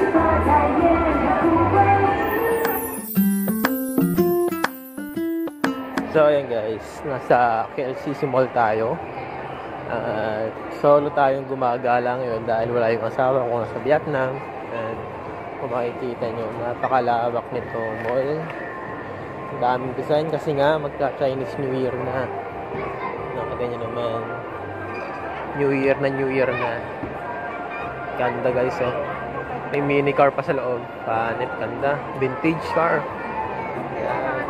So ayan guys, nasa KLCC Mall tayo. Solo tayong gumagala ngayon dahil wala yung asawa ko nasa Vietnam. And kung makikita nyo, napakalawak nito mall. Ang daming design kasi nga magka-Chinese New Year na. Nakita nyo naman, New Year na. Ganda guys oh. May mini car pa sa loob. Panit, ganda. Vintage car. Ayan.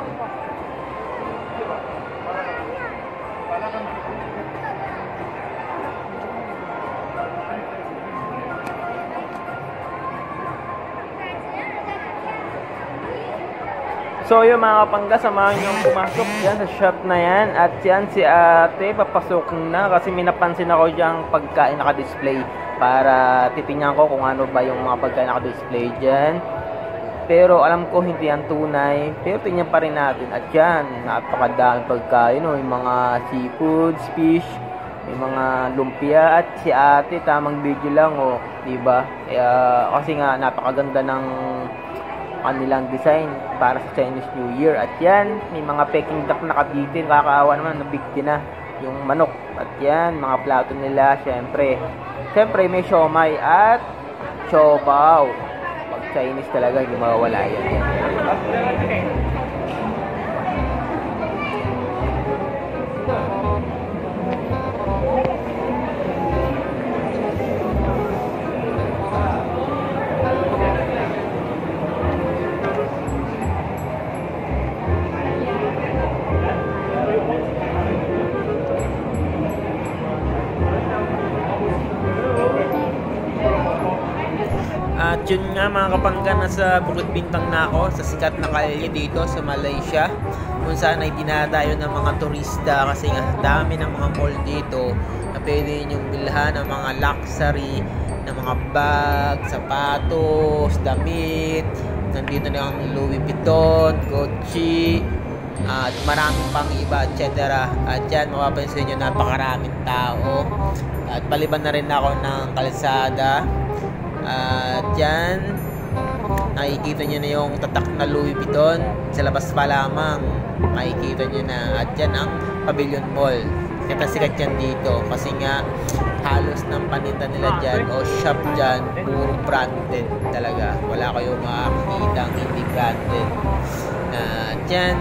So yung mga kapangga, samahan nyo pumasok dyan sa shop na yan. At yan si ate, papasok na kasi may napansin ako dyan pagkain naka-display. Para titingnan ko kung ano ba yung mga pagkain naka-display dyan. Pero alam ko hindi yan tunay. Pero tingnan pa rin natin. At yan, napakadaming pagkain. No? Yung mga seafoods, fish, may mga lumpia. At si ate, tamang video lang. Oh, diba? Kasi nga napakaganda ng kanilang design para sa Chinese New Year. At yan, may mga peking duck na nakabitin. Kakaawa naman, nabigti na yung manok. At yan, mga plato nila, syempre may siomay at siopaw. Pag Chinese talaga, hindi mawawala yan. At yun nga mga kapangga, nasa Bukit Bintang na ako, sa sikat na kalye dito sa Malaysia, kung saan ay dinadayo ng mga turista kasi nga dami ng mga mall dito na pwede ninyong bilhan ng mga luxury, ng mga bag, sapatos, damit. Nandito na ang Louis Vuitton, Gucci, at maraming pang iba, etc. At yan, mapapansin nyo, napakaraming tao. At paliban na rin ako ng kalsada. At yan, nakikita nyo na yung tatak na Louis Vuitton. Sa labas pa lamang, makikita nyo na. At yan ang Pavilion Mall. Sikat yan dito kasi nga halos ng paninda nila dyan o shop dyan, puro branded talaga. Wala kayong makikita ang hindi branded. At yan,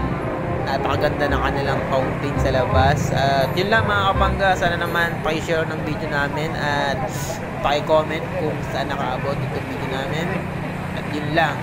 napakaganda ng kanilang fountain sa labas. At yun lang mga kapangga, sana naman pakishare ng video namin at paki-comment kung saan nakaabot itong video namin. At yun lang.